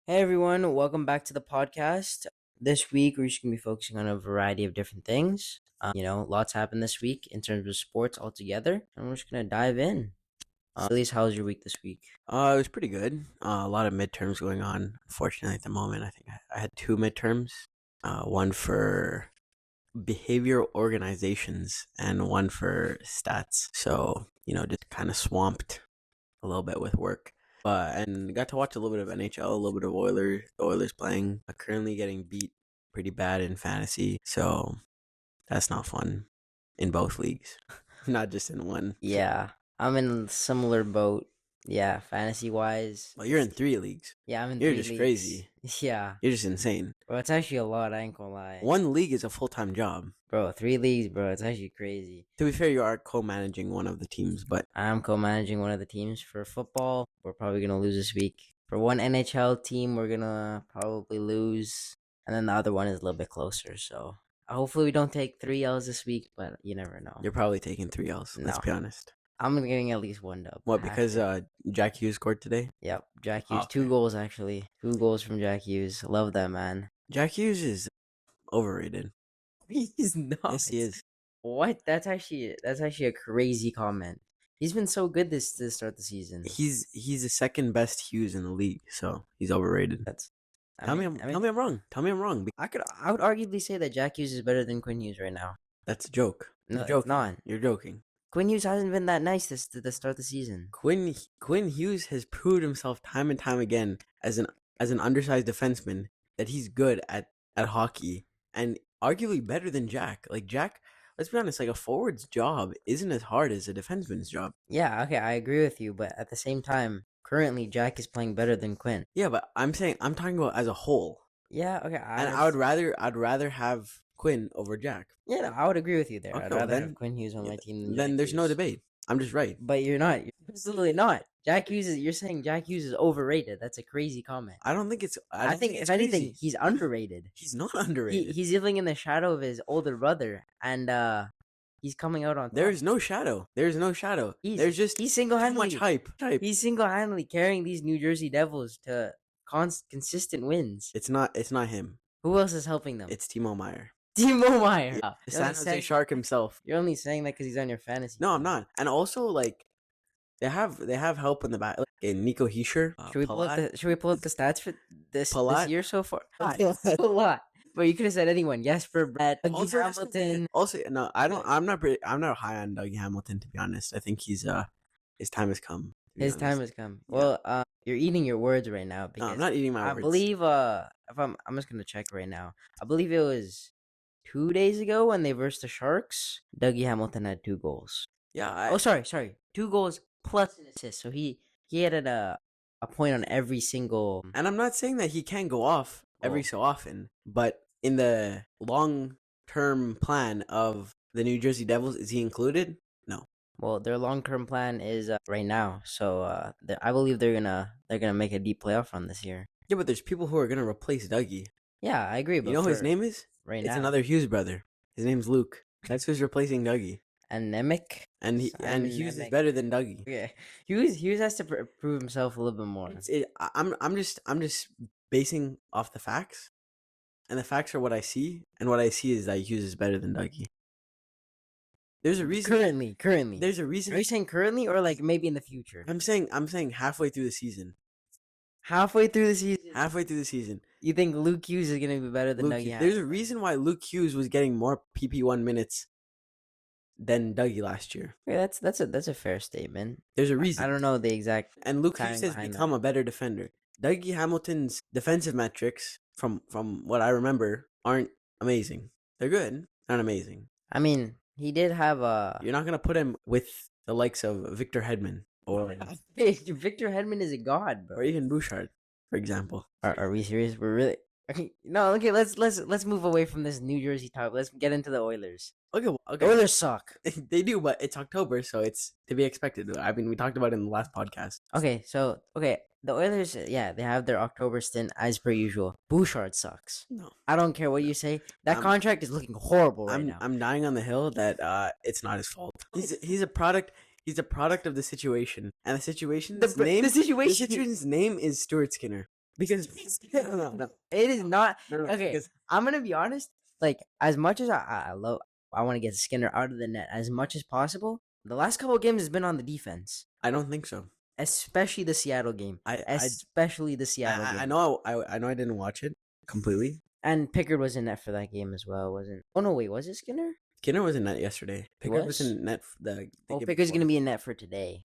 Hey everyone, welcome back to the podcast. This week we're just gonna be focusing on a variety of different things. Lots happened this week in terms of sports altogether, and we're just gonna dive in. At least, how was your week this week? It was pretty good. A lot of midterms going on. Unfortunately, at the moment, I think I had two midterms. One for behavior organizations and one for stats. So just kind of swamped a little bit with work. And got to watch a little bit of NHL, a little bit of Oilers playing. Currently getting beat pretty bad in fantasy, so that's not fun in both leagues, not just in one. Yeah, I'm in a similar boat. Yeah, fantasy wise. Well, you're in 3 leagues. Yeah, I'm in You're 3 just leagues. crazy. Yeah, You're just insane. bro, it's actually a lot. I ain't gonna lie. One league is a full-time job. Bro, 3 leagues, bro. It's actually crazy. To be fair, you are co-managing one of the teams, but I'm co-managing one of the teams for football. We're probably gonna lose this week. For one NHL team, we're gonna probably lose, and then the other one is a little bit closer. So hopefully we don't take 3 L's this week, but you never know. you're probably taking 3 L's. Let's No. be honest. I'm getting at least one dub. What, I have because to. Jack Hughes scored today? Yep, Jack Huges, Okay. 2 goals actually. 2 goals from Jack Hughes. Love that man. Jack Hughes is overrated. He's not. Yes, he is. What? That's actually a crazy comment. He's been so good this to start the season. He's the second best Hughes in the league, so he's overrated. That's. Tell me I'm wrong. Tell me I'm wrong. I would arguably say that Jack Hughes is better than Quinn Hughes right now. That's a joke. No, You're it's joking. not. You're joking. Quinn Hughes hasn't been that nice to start the season. Quinn Hughes has proved himself time and time again as an undersized defenseman that he's good at hockey and arguably better than Jack. Like Jack, let's be honest, like a forward's job isn't as hard as a defenseman's job. Yeah, okay, I agree with you, but at the same time, currently Jack is playing better than Quinn. Yeah, but I'm talking about as a whole. Yeah, okay, I'd rather have Quinn over Jack. Yeah, no, I would agree with you there. Okay, I'd well rather then- have Quinn Hughes on my team than Then Jack there's no Hughes. debate. I'm just right. But you're not. You're absolutely not. You're saying Jack Hughes is overrated. That's a crazy comment. I don't think it's. I think if anything, he's underrated. he's not underrated. He's living in the shadow of his older brother, and he's coming out on top. There's no shadow. There's no shadow. There's just he's too single-handedly much hype. He's single-handedly carrying these New Jersey Devils to consistent wins. It's not him. Who else is helping them? It's Timo Meyer. Timo Meyer. Yeah, You're San only Jose saying- Shark himself. You're only saying that because he's on your fantasy. No, team. I'm not. And also, like, they have help in the back. Like, Nico Heischer. Should we pull up the stats for this Palat? year so far? Palat. A lot. But you could have said anyone. Jesper Brett, Also, Hamilton. Also, no, I don't. I'm not high on Dougie Hamilton, to be honest. I think his time has come. His time has come. Well, you're eating your words right now No, because I'm not eating my I words. believe if I'm just gonna check right now. I believe it was 2 days ago when they versed the Sharks. Dougie Hamilton had 2 goals. Yeah. Sorry, 2 goals plus an assist. So he had a point on every single. And I'm not saying that he can go off every so often, but in the long-term plan of the New Jersey Devils, is he included? No. Well, their long-term plan is right now. So I believe they're gonna make a deep playoff run this year. Yeah, but there's people who are gonna replace Dougie. Yeah, I agree. But You know who his name is? right It's now? another Hughes brother. His name's Luke. That's who's replacing Dougie. And Nemec. And Simon Hughes is Nemec. better than Dougie. Yeah, Hughes has to prove himself a little bit more. I'm just basing off the facts, and the facts are what I see, and what I see is that Hughes is better than Dougie. There's a reason. Currently. There's a reason. Are you saying currently or like maybe in the future? I'm saying halfway through the season. Halfway through the season. Halfway through the season. You think Luke Hughes is gonna be better than Dougie Hamilton? There's a reason why Luke Hughes was getting more PP1 minutes than Dougie last year. Okay, that's a fair statement. There's a reason. I don't know the exact. And Luke timing Hughes has behind become a better defender. Dougie Hamilton's defensive metrics, from what I remember, aren't amazing. They're good, not amazing. I mean, he did have a. You're not gonna put him with the likes of Victor Hedman or Victor Hedman is a god, bro. or even Bouchard, for example. Are we serious? We're really. Okay, no, okay. Let's move away from this New Jersey topic. Let's get into the Oilers. Okay, The Oilers suck. They do, but it's October, so it's to be expected. I mean, we talked about it in the last podcast. Okay, the Oilers, yeah, they have their October stint as per usual. Bouchard sucks. No, I don't care what you say. That I'm- contract is looking horrible right now. I'm dying on the hill that it's not his fault. He's a product. He's a product of the situation, and the situation's The name. situation- The situation's name is Stuart Skinner. Because no. It is not No, okay. because I'm gonna be honest. Like as much as I want to get Skinner out of the net as much as possible. The last couple of games has been on the defense, I don't think so. especially the Seattle game. I Especially the Seattle I game. know I know I didn't watch it completely. And Pickard was in net for that game as well, wasn't? Oh no, wait, was it Skinner? Skinner was in net yesterday. Pickard was Was? in net the Oh, game Pickard's before. gonna be in net for today.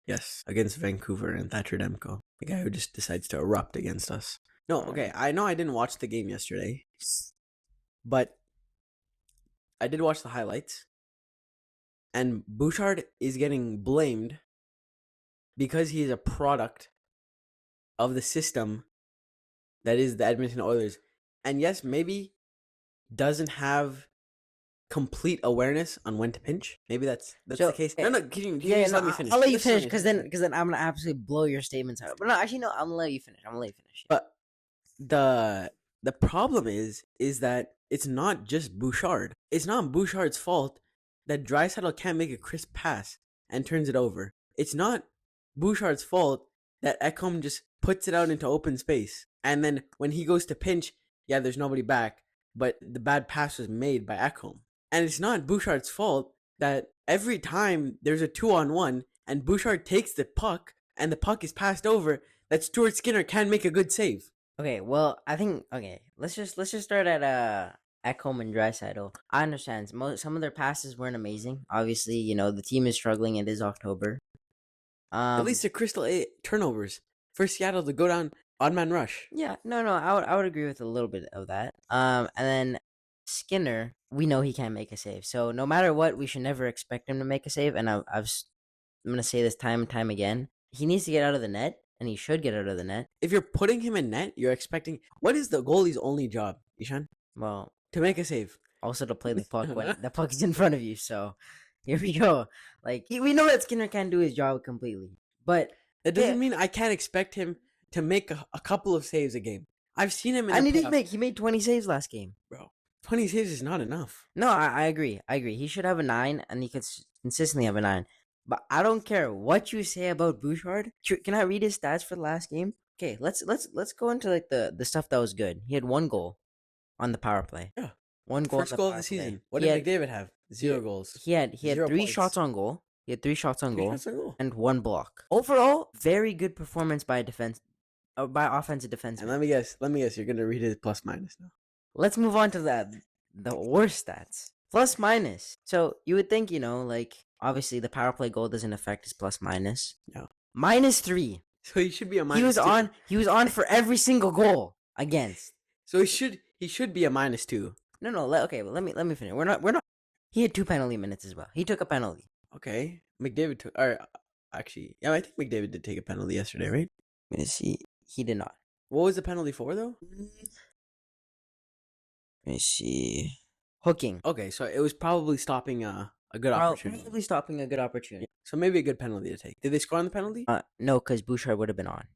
Yes, against Vancouver and Thatcher Demko, the guy who just decides to erupt against us. No, okay, I know I didn't watch the game yesterday, but I did watch the highlights. And Bouchard is getting blamed because he is a product of the system that is the Edmonton Oilers. And yes, maybe doesn't have complete awareness on when to pinch. Maybe that's So, the case. No, can you Yeah, just no, let me finish? I'll let you Just let finish me because then I'm gonna absolutely blow your statements out. But no, actually, no, I'm gonna let you finish. I'm gonna let you finish. But the problem is that it's not just Bouchard. It's not Bouchard's fault that Draisaitl can't make a crisp pass and turns it over. It's not Bouchard's fault that Ekholm just puts it out into open space. And then when he goes to pinch, yeah, there's nobody back, but the bad pass was made by Ekholm. And it's not Bouchard's fault that every time there's a 2-on-1 and Bouchard takes the puck and the puck is passed over, that Stuart Skinner can make a good save. Okay, well, I think let's just start at Ekholm and Draisaitl. I understand some of their passes weren't amazing. Obviously, the team is struggling. It is October. At least the Crystal 8 turnovers for Seattle to go down odd man rush. Yeah, no, I would agree with a little bit of that. And then Skinner, we know he can't make a save. So no matter what, we should never expect him to make a save. And I'm gonna say this time and time again. He needs to get out of the net, and he should get out of the net. If you're putting him in net, you're expecting. What is the goalie's only job, Eshan? Well, To make a save. also to play the puck when the puck is in front of you. So here we go. Like we know that Skinner can't do his job completely, but That doesn't mean I can't expect him to make a couple of saves a game. I've seen him in and the he did playoffs. he made 20 saves last game. Bro, 20 saves is not enough. No, I agree. He should have a 9, and he could consistently have a 9. But I don't care what you say about Bouchard. Can I read his stats for the last game? Okay, let's go into like the stuff that was good. He had 1 goal on the power play. Yeah. One goal. First goal of the season. What He did McDavid have? 0 goals. He had 0 3 points. shots on goal. He had 3 shots on Three goal shots on goal. and 1 block. Overall, very good performance by offensive And defenseman. let me guess, you're gonna read his plus minus now. Let's move on to the worst stats. Plus minus. So you would think, like obviously the power play goal doesn't affect his plus minus. No. -3. So he should be a minus. He was on for every single goal against. So he should be a -2. No. Okay, well, let me finish. We're not. He had 2 penalty minutes as well. He took a penalty. Okay. McDavid took actually, yeah, I think McDavid did take a penalty yesterday, right? Let me see. He did not. What was the penalty for though? Let me see. Hooking. Okay, so it was probably stopping a good opportunity. Probably stopping a good opportunity. So maybe a good penalty to take. Did they score on the penalty? No, because Bouchard would have been on.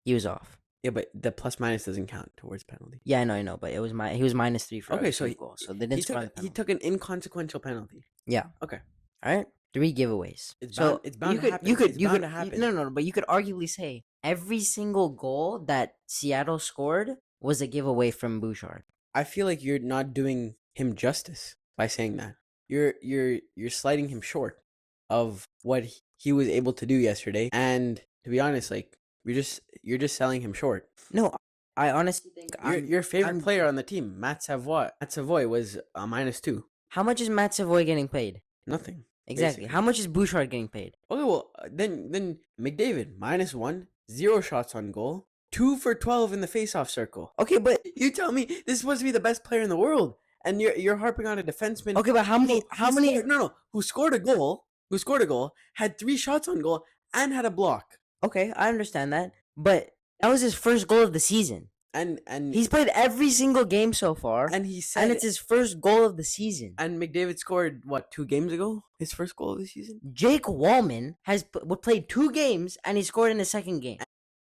He was off. Yeah, but the plus minus doesn't count towards penalty. Yeah, I know, but he was -3 for Okay, every so single goal. So they didn't score on the he penalty. took an inconsequential penalty. Yeah. Okay. All right. 3 giveaways. It's so bound- it's bound you to could, happen. You could, It's you bound could, to happen. no, but you could arguably say every single goal that Seattle scored was a giveaway from Bouchard. I feel like you're not doing him justice by saying that. You're sliding him short of what he was able to do yesterday. And to be honest, like you're just selling him short. No, I honestly think Your favorite player on the team, Matt Savoy. Matt Savoy was a -2. How much is Matt Savoy getting paid? Nothing. Exactly. Basically. How much is Bouchard getting paid? Okay, well then McDavid -1, 0 shots on goal, 2 for 12 in the faceoff circle. Okay, but You tell me this is supposed to be the best player in the world, and you're harping on a defenseman. okay, but how many? Who scored a goal? Who scored a goal? Had 3 shots on goal and had a block. Okay, I understand that, but that was his first goal of the season. And He's played every single game so far, and he said and it's his first goal of the season. and McDavid scored what 2 games ago? His first goal of the season. Jake Wallman has played 2 games, and he scored in the second game.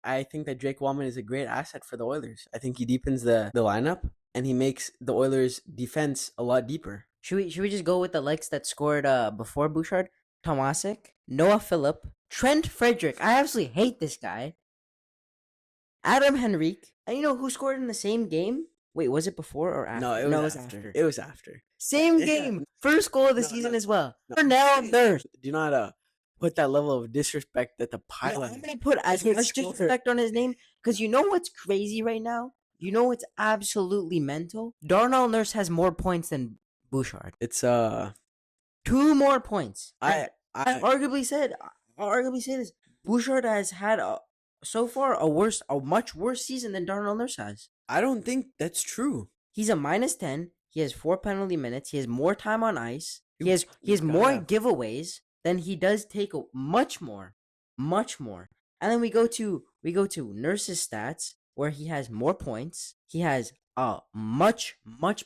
I think that Jake Wallman is a great asset for the Oilers. I think he deepens the lineup and he makes the Oilers' defense a lot deeper. Should we just go with the likes that scored before Bouchard? Tomasic, Noah Phillip, Trent Frederick. I absolutely hate this guy. Adam Henrique. And you know who scored in the same game? Wait, was it before or after? No, it was after. It was after. Same game. First goal of the season as well. Darnell Nurse. Do you know how to put that level of disrespect that the No, pilot? I'm gonna put as much disrespect on his name because you know what's crazy right now? You know what's absolutely mental? Darnell Nurse has more points than Bouchard. It's 2 more points. I I arguably said this. Bouchard has had so far a much worse season than Darnell Nurse has. I don't think that's true. He's a -10. He has 4 penalty minutes. He has more time on ice. He has gotta more have- giveaways than he does take. Much more. And then we go to Nurse's stats where he has more points. He has a much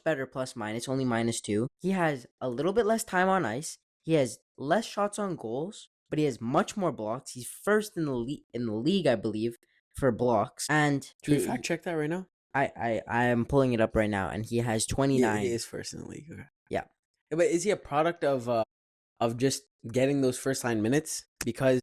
better plus minus, only -2. He has a little bit less time on ice. He has less shots on goals, but he has much more blocks. He's first in the league, I believe, for blocks. And Should we fact check that right now? I am pulling it up right now, and he has 29. He is first in the league. Okay. Yeah. But is he a product of just getting those first line minutes because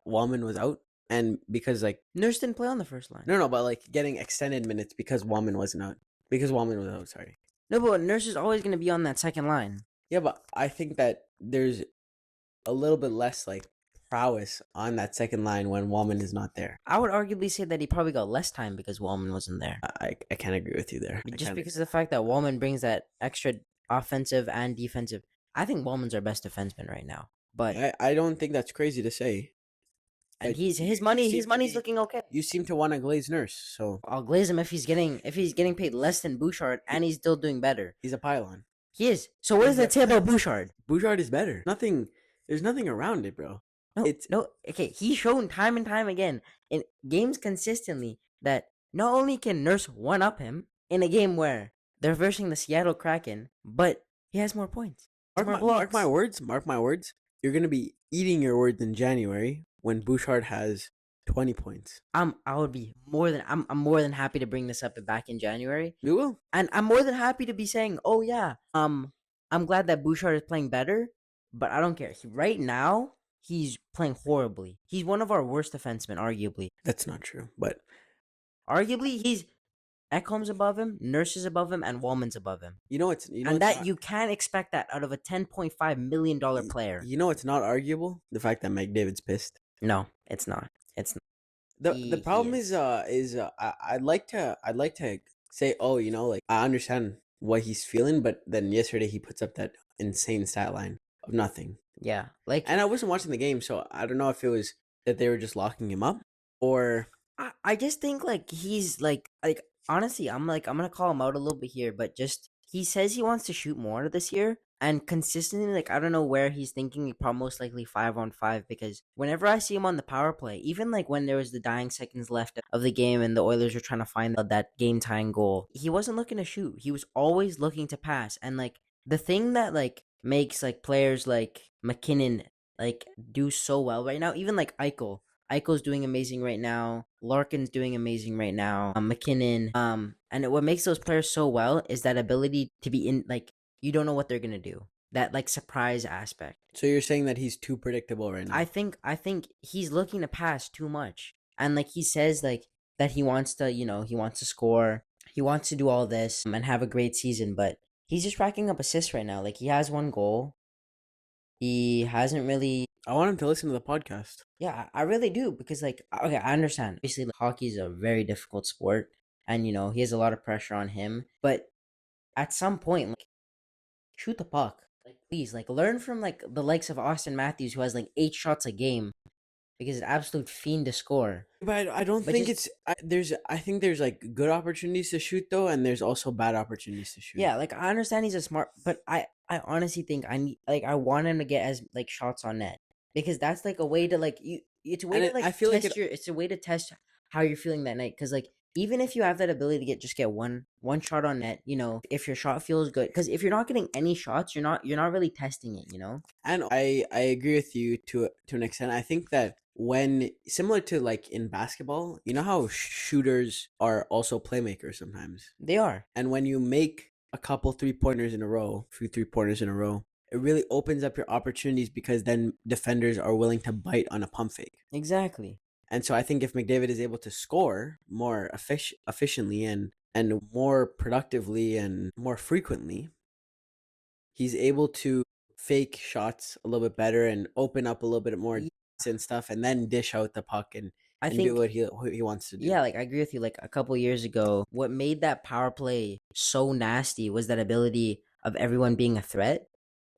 Wallman was out and because like Nurse didn't play on the first line. no, but like getting extended minutes because Wallman wasn't out. Because Wallman was out, sorry. No, but Nurse is always going to be on that second line. Yeah, but I think that there's a little bit less like prowess on that second line when Wallman is not there. I would arguably say that he probably got less time because Wallman wasn't there. I can't agree with you there. Just because of the fact that Wallman brings that extra offensive and defensive. I think Wallman's our best defenseman right now. But I don't think that's crazy to say. and But his money's looking okay. You seem to want to glaze Nurse, so I'll glaze him if he's getting paid less than Bouchard and he's still doing better. he's a pylon. He is. So what does that say about Bouchard? Bouchard is better. There's nothing around it, bro. Okay. He's shown time and time again in games consistently that not only can Nurse one up him in a game where they're versing the Seattle Kraken, but he has more points. Mark my words. You're gonna be eating your words in January when Bouchard has 20 points. I'm more than happy to bring this up back in January. You will. And I'm more than happy to be saying, oh yeah, I'm glad that Bouchard is playing better, but I don't care. Right now, he's playing horribly. He's one of our worst defensemen, arguably. That's not true, but Arguably, he's Ekholm's above him, Nurse is above him, and Wallman's above him. You can't expect that out of a $10.5 million player. You know it's not arguable? The fact that McDavid's pissed. No, it's not. The problem is I'd like to say, oh, you know, like I understand what he's feeling, but then yesterday he puts up that insane stat line of nothing. Yeah, like, and I wasn't watching the game, so I don't know if it was that they were just locking him up or I just think like he's like honestly, I'm gonna call him out a little bit here, but just he says he wants to shoot more this year. And consistently, like, I don't know where he's thinking, probably most likely 5-on-5, because whenever I see him on the power play, even like when there was the dying seconds left of the game and the Oilers were trying to find that game-tying goal, he wasn't looking to shoot. He was always looking to pass. And like the thing that like makes like players like McKinnon like do so well right now, even like Eichel's doing amazing right now. Larkin's doing amazing right now. McKinnon. And what makes those players so well is that ability to be in like, you don't know what they're gonna do. That like surprise aspect. So you're saying that he's too predictable right now? I think he's looking to pass too much, and like he says like that he wants to score, he wants to do all this and have a great season, but he's just racking up assists right now. Like he has 1 goal. He hasn't really. I want him to listen to the podcast. Yeah, I really do because like okay, I understand. Obviously, like, hockey is a very difficult sport, and he has a lot of pressure on him, but at some point, like, shoot the puck. Like, please, like, learn from, like, the likes of Austin Matthews, who has, like, 8 shots a game because he's an absolute fiend to score. But I don't think I think there's, like, good opportunities to shoot, though, and there's also bad opportunities to shoot. Yeah, like, I understand he's a smart, but I honestly think I want him to get as, like, shots on net because that's, like, a way to, like, it's a way to, like, it's a way to test how you're feeling that night because, like, even if you have that ability to get one shot on net, if your shot feels good, because if you're not getting any shots, you're not really testing it, And I agree with you to an extent. I think that when similar to like in basketball, you know how shooters are also playmakers sometimes. They are, and when you make a couple 3-pointers in a row, it really opens up your opportunities because then defenders are willing to bite on a pump fake. Exactly. And so I think if McDavid is able to score more efficiently and more productively and more frequently, he's able to fake shots a little bit better and open up a little bit more Yeah, and stuff, and then dish out the puck I and do think what he wants to do. yeah, like I agree with you. Like a couple years ago, what made that power play so nasty was that ability of everyone being a threat.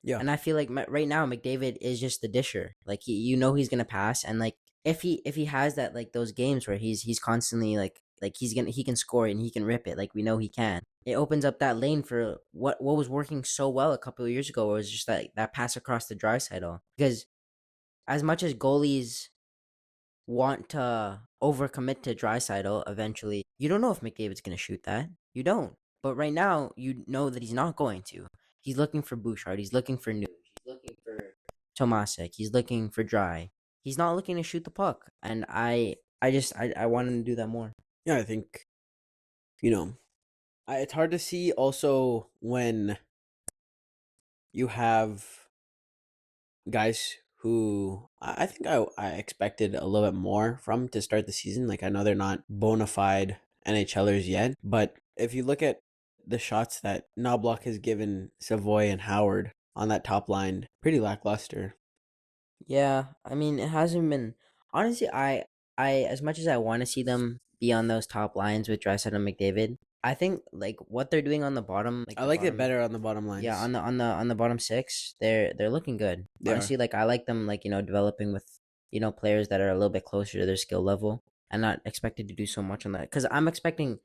Yeah, And I feel like right now McDavid is just the disher. Like he's gonna pass, and like if he has that like those games where he's constantly like he can score and he can rip it. Like we know he can. It opens up that lane for what was working so well a couple of years ago. Was just that pass across the dry cycle. Because as much as goalies want to overcommit to Draisaitl eventually, you don't know if McDavid's going to shoot that. You don't. But right now, you know that he's not going to. He's looking for Bouchard. He's looking for Nuge. He's looking for Tomasek. He's looking for Dry. He's not looking to shoot the puck. And I want him to do that more. yeah. I think you know it's hard to see also when you have guys who I think I expected a little bit more from to start the season. Like I know they're not bona fide NHLers yet, but if you look at the shots that Knobloch has given Savoy and Howard on that top line, pretty lackluster. Yeah, I mean, it hasn't been honestly. I as much as I want to see them be on those top lines with Drysdale and McDavid, I think like what they're doing on the bottom, like I the like it bottom, better on the bottom yeah, lines. on the bottom six, they're looking good. They are. Honestly, like I like them, like developing with players that are a little bit closer to their skill level and not expected to do so much on that. Because I'm expecting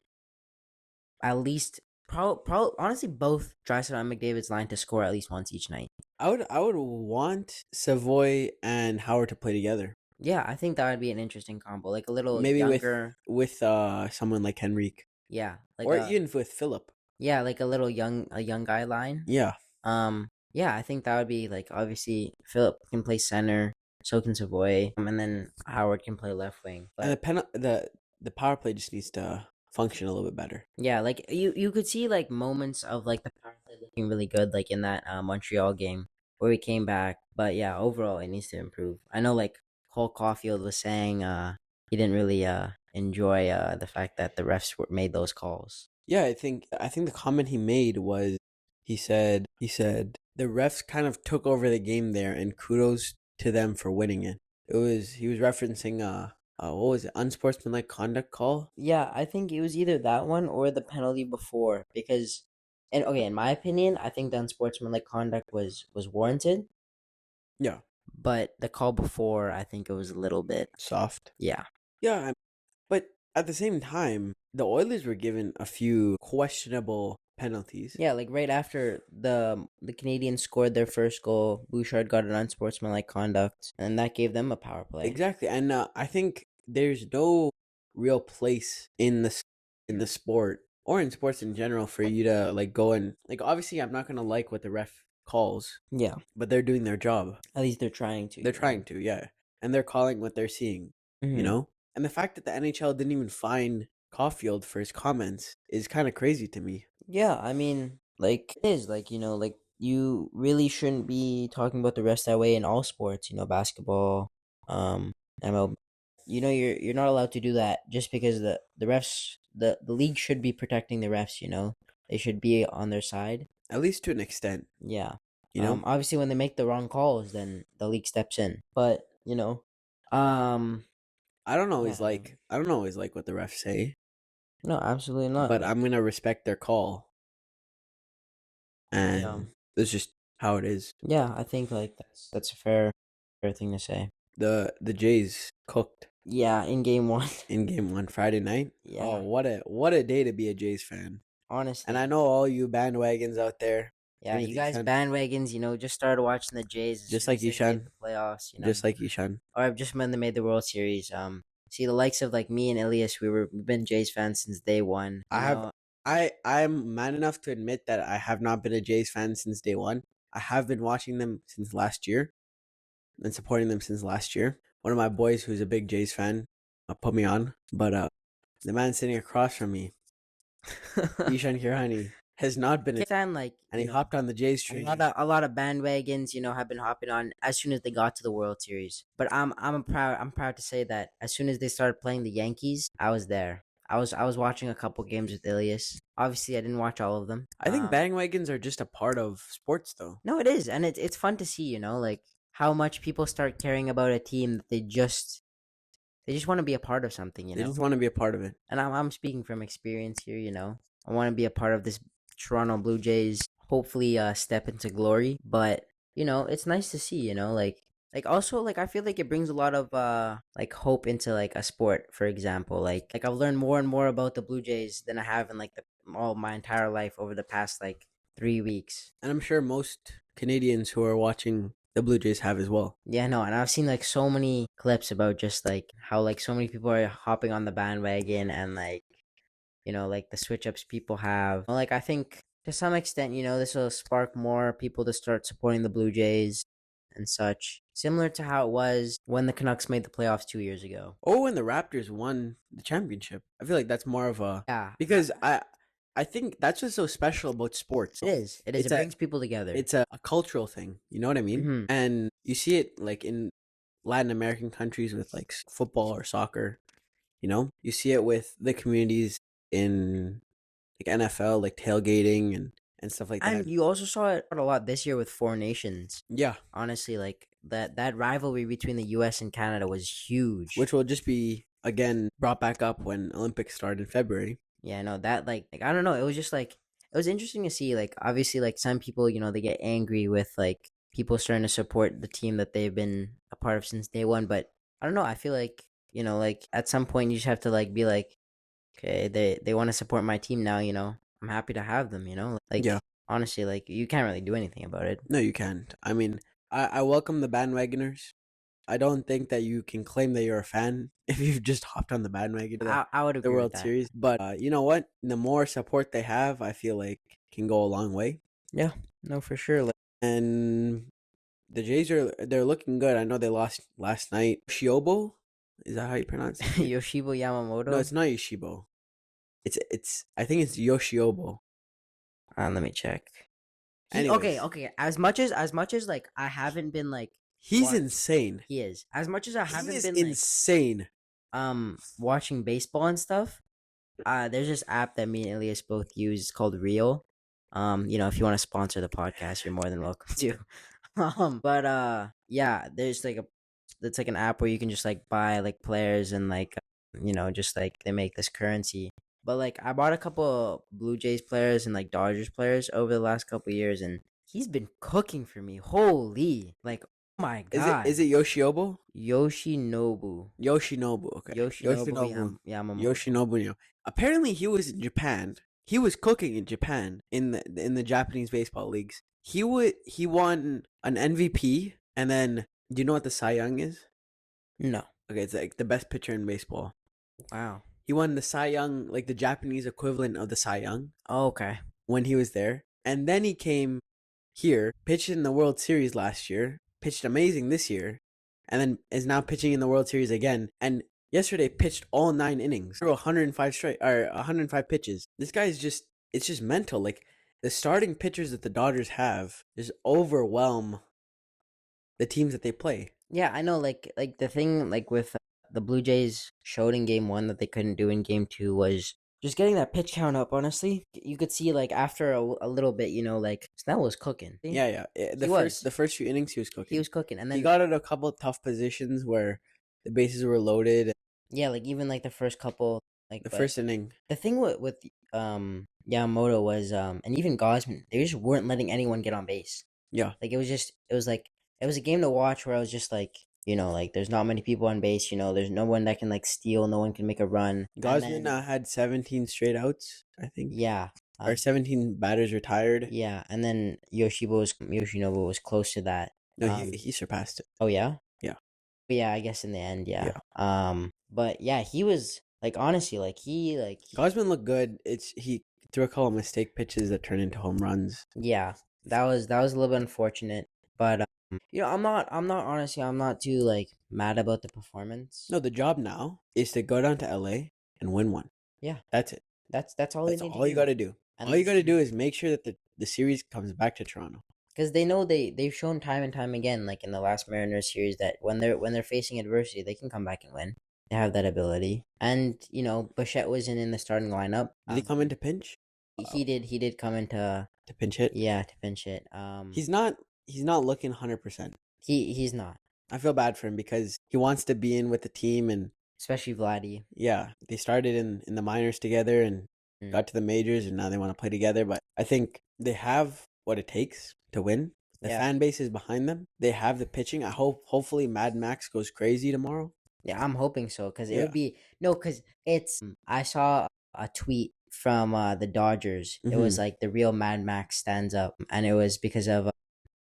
at least probably honestly both Drysdale and McDavid's line to score at least once each night. I would want Savoy and Howard to play together. Yeah, I think that would be an interesting combo, like a little Maybe younger. with someone like Henrique. Yeah, like Or a even with Philip. yeah, like a young guy line. Yeah. Yeah, I think that would be like obviously Philip can play center, so can Savoy, and then Howard can play left wing. And But the power play just needs to function a little bit better. yeah, like you could see like moments of like the power play looking really good, like in that Montreal game where we came back. But yeah, overall it needs to improve. I know like Caulfield was saying he didn't really enjoy the fact that the refs made those calls. Yeah, I think the comment he made was he said the refs kind of took over the game there and kudos to them for winning it. He was referencing what was it, unsportsmanlike conduct call? Yeah, I think it was either that one or the penalty before because, and okay, in my opinion, I think the unsportsmanlike conduct was warranted, Yeah, but the call before, I think it was a little bit, soft. yeah, Yeah, but at the same time, the Oilers were given a few questionable penalties. yeah. Like right after the Canadians scored their first goal, Bouchard got an unsportsmanlike conduct, and that gave them a power play. Exactly, and I think there's no real place in the sport or in sports in general for you to like go and like. Obviously, I'm not gonna like what the ref calls, Yeah, but they're doing their job. at least they're trying to. They're trying to, yeah, and they're calling what they're seeing. You Hmm. know, and the fact that the NHL didn't even fine Caulfield for his comments is kind of crazy to me. Yeah, I mean, like it is like like you really shouldn't be talking about the refs that way in all sports. Basketball, MLB. You're not allowed to do that just because the refs the league should be protecting the refs. They should be on their side. At least to an extent, Yeah. you know. Obviously, when they make the wrong calls, then the league steps in. But um, yeah. I mean, I don't always like what the refs say, no, absolutely not. but Like, I'm gonna respect their call, yeah, and that's just how it is. yeah. I think like that's a fair thing to say. The Jays cooked Yeah, in game one. in game one Friday night. Oh, Yeah, what a day to be a Jays fan. And honestly. I know all you bandwagons out there, Yeah, same as you guys Ishan, bandwagons, just started watching the Jays as just soon like as they made Ishan, the playoffs. just like Ishan. Or just when they made the World Series. See the likes of like me and Ilyas, we've been Jays fans since day one. I have I'm man enough to admit that I have not been a Jays fan since day one. I have been watching them since last year and supporting them since last year. One of my boys who's a big Jays fan put me on, but the man sitting across from me, Ishan Kirhani, has not been, And like and he hopped on the Jays train. a lot of bandwagons, have been hopping on as soon as they got to the World Series. But I'm proud to say that as soon as they started playing the Yankees, I was there. I was watching a couple games with Ilyas. Obviously, I didn't watch all of them. I think bandwagons are just a part of sports, though. No, it is, and it's fun to see. Like how much people start caring about a team that they just want to be a part of something. They just want to be a part of it. And I'm speaking from experience here. I want to be a part of this Toronto Blue Jays. Hopefully, step into glory. But it's nice to see. Like also like I feel like it brings a lot of like hope into like a sport. For example, like I've learned more and more about the Blue Jays than I have in like all my entire life over the past like 3 weeks. And I'm sure most Canadians who are watching the Blue Jays have as well. Yeah, no, and I've seen like so many clips about just like how like so many people are hopping on the bandwagon and like like the switch ups people have. Like I think to some extent, this will spark more people to start supporting the Blue Jays and such. Similar to how it was when the Canucks made the playoffs 2 years ago. Or when the Raptors won the championship. I feel like that's more of a because I think that's what's so special about sports. It is. It brings people together. It's a cultural thing. You know what I mean? Mm-hmm. And you see it like in Latin American countries with like football or soccer. You see it with the communities in like NFL, like tailgating and stuff like that. And you also saw it a lot this year with Four Nations. Yeah. Honestly, like that rivalry between the US and Canada was huge. Which will just be again brought back up when Olympics start in February. Yeah, no, that like I don't know, it was just like it was interesting to see. Like obviously like some people, they get angry with like people starting to support the team that they've been a part of since day one, but I don't know, I feel like, like at some point you just have to like be like, okay, they want to support my team now, I'm happy to have them, like Yeah. Honestly, like you can't really do anything about it. No, you can't. I mean, I welcome the bandwagoners. I don't think that you can claim that you're a fan if you've just hopped on the bandwagon. I would agree the World with that. Series, but you know what? The more support they have, I feel like can go a long way. Yeah, no, for sure. And the Jays they're looking good. I know they lost last night. Shiobo, is that how you pronounce it? Yoshibo Yamamoto. No, it's not Yoshibo. It's I think it's Yoshiobo. Let me check. Anyways. Okay. As much as like I haven't been like he's insane. He is. As much as I haven't been insane. Watching baseball and stuff. There's this app that me and Ilyas both use. It's called Reel. If you want to sponsor the podcast, you're more than welcome to. Yeah, there's like it's like an app where you can just like buy like players and like just like they make this currency. But like I bought a couple Blue Jays players and like Dodgers players over the last couple years, and he's been cooking for me. Holy, like oh my god! Is it Yoshiobo? Yoshinobu. Okay. Yoshinobu Yamamoto. Yoshinobu. Apparently, he was in Japan. He was cooking in Japan in the Japanese baseball leagues. He won an MVP, and then do you know what the Cy Young is? No. Okay, it's like the best pitcher in baseball. Wow. He won the Cy Young, like the Japanese equivalent of the Cy Young. Oh, okay. When he was there. And then he came here, pitched in the World Series last year, pitched amazing this year, and then is now pitching in the World Series again. And yesterday pitched all 9 innings, threw 105 pitches. This guy is it's just mental. Like the starting pitchers that the Dodgers have just overwhelm the teams that they play. Yeah, I know. Like the thing like with the Blue Jays showed in Game 1 that they couldn't do in Game 2 was just getting that pitch count up. Honestly, you could see like after a little bit, like Snell was cooking. Yeah. The first few innings he was cooking. He was cooking, and then he got at a couple tough positions where the bases were loaded. Yeah, like even like the first couple, like the first inning. The thing with Yamamoto was and even Gausman, they just weren't letting anyone get on base. Yeah, like it was a game to watch where I was just like, like there's not many people on base. There's no one that can like steal, no one can make a run. Gausman had 17 straight outs, I think. Yeah. Or 17 batters retired. Yeah, and then Yoshinobu was close to that. No, he surpassed it. Oh yeah? Yeah. But yeah, I guess in the end, yeah. But yeah, he was like honestly, like Gausman looked good. He threw a couple of mistake pitches that turned into home runs. Yeah. That was a little bit unfortunate. But I'm not too like mad about the performance. No, the job now is to go down to LA and win one. Yeah. That's it. That's all they That's need to all you do. got to do. All And you got to do is make sure that the series comes back to Toronto. because they know they've shown time and time again, like in the last Mariners series, that when they're facing adversity, they can come back and win. They have that ability. And Bichette wasn't in the starting lineup. Did he come into pinch? He did come into, To pinch hit? yeah, to pinch it. He's not. He's not looking 100%. He's not, I feel bad for him because he wants to be in with the team, and especially Vladdy. yeah, they started in the minors together and Mm. got to the majors, and now they want to play together. But I think they have what it takes to win. The Yeah. fan base is behind them. They have the pitching. Hopefully Mad Max goes crazy tomorrow. Yeah, I'm hoping so because it Yeah. would be no, because it's. I saw a tweet from the Dodgers. It was Mhm. like the real Mad Max stands up, and it was because of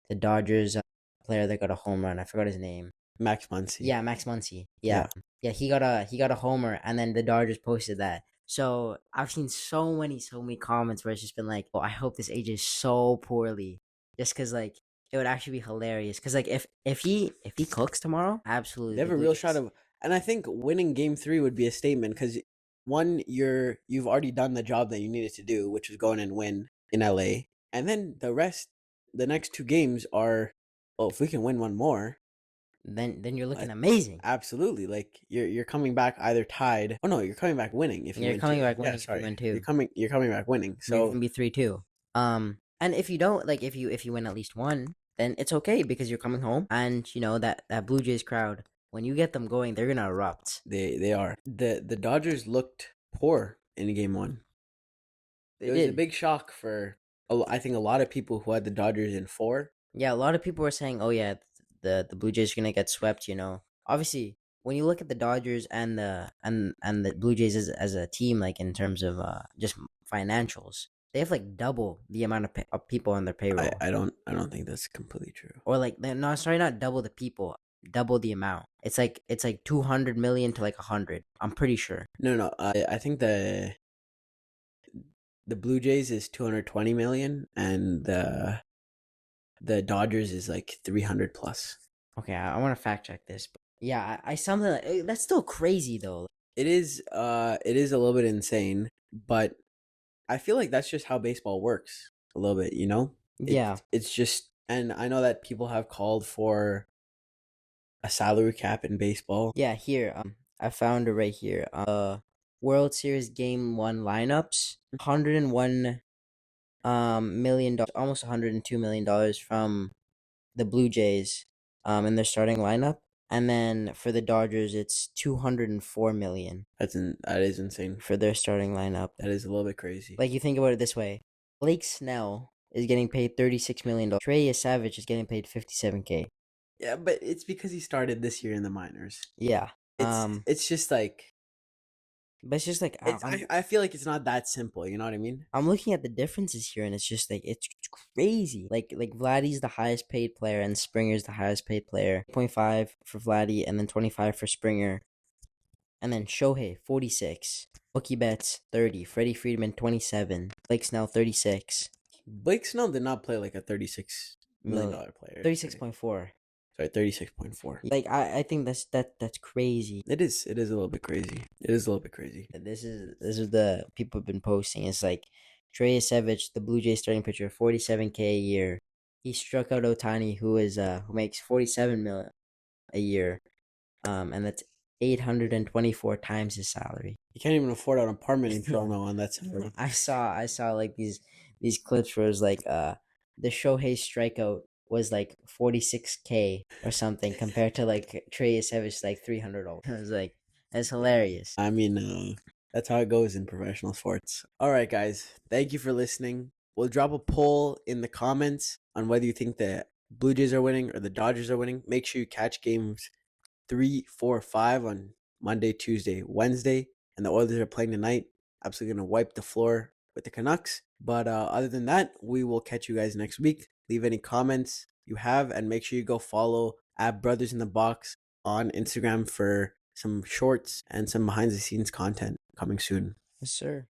the Dodgers player that got a home run. I forgot his name. Max Muncy. Yeah, Max Muncy. Yeah, he got a homer, and then the Dodgers posted that. So I've seen so many comments where it's just been like, "Oh, I hope this ages so poorly," just because like it would actually be hilarious. Because like if he cooks tomorrow, absolutely, They have the a Blue real Jays. shot of, and I think winning Game 3 would be a statement because one, you've already done the job that you needed to do, which is go in and win in LA, and then the next two games are, well, if we can win one more, Then you're looking like, amazing. absolutely, like you're coming back either tied. Oh no, you're coming back winning if you You're win coming two. back Yeah, winning if you sorry, win two. you're coming back winning. Maybe it So can be 3-2. And if you don't like, if you win at least one, then it's okay because you're coming home, and that Blue Jays crowd. When you get them going, they're gonna erupt. they are the Dodgers looked poor in Game 1. They It was a did. big shock for I think a lot of people who had the Dodgers in 4. Yeah, a lot of people were saying, "Oh yeah, the Blue Jays are gonna get swept." Obviously, when you look at the Dodgers and the Blue Jays as a team, like in terms of just financials, they have like double the amount of people on their payroll, I don't think that's completely true. or like no, sorry, not double the people, double the amount. It's like 200 million to like 100. I'm pretty sure. No. I think the Blue Jays is 220 million, and the Dodgers is like 300 plus. Okay, I want to fact check this, but yeah, I something that's still crazy though. It is a little bit insane, but I feel like that's just how baseball works a little bit. Yeah. It's just, and I know that people have called for a salary cap in baseball. Yeah, here. I found it right here. World Series Game 1 lineups. $101 million, almost $102 million from the Blue Jays in their starting lineup. And then for the Dodgers it's 204 million That is insane. for their starting lineup. That is a little bit crazy. Like, you think about it this way. Blake Snell is getting paid $36 million. Trey Savage is getting paid 57K. Yeah, but it's because he started this year in the minors. Yeah. It's just like, But it's just like I feel like it's not that simple. You know what I mean? I'm looking at the differences here, and it's just like it's crazy. Like Vladdy's the highest paid player, and Springer's the highest paid player. 0.5 for Vladdy, and then 25 for Springer, and then Shohei 46, Mookie Betts 30, Freddie Freeman 27, Blake Snell 36, Blake Snell did not play like a $36 million player. 36.4. Sorry, 36.4. Like I think that's crazy. It is a little bit crazy. It is a little bit crazy. This is the people have been posting. It's like Trey Savage, the Blue Jays starting pitcher, 47K a year. He struck out Otani, who makes 47 million a year, and that's 824 times his salary. You can't even afford an apartment in Toronto on that salary. I saw like these clips where it's like the Shohei strikeout was like 46K or something compared to like Trey Savage like $300. I was like, that's hilarious. I mean, that's how it goes in professional sports. All right, guys. Thank you for listening. We'll drop a poll in the comments on whether you think the Blue Jays are winning or the Dodgers are winning. Make sure you catch games 3, 4, 5 on Monday, Tuesday, Wednesday. And the Oilers are playing tonight. Absolutely going to wipe the floor with the Canucks. But other than that, we will catch you guys next week. Leave any comments you have, and make sure you go follow at Brothers in the Box on Instagram for some shorts and some behind the scenes content coming soon. Yes, sir.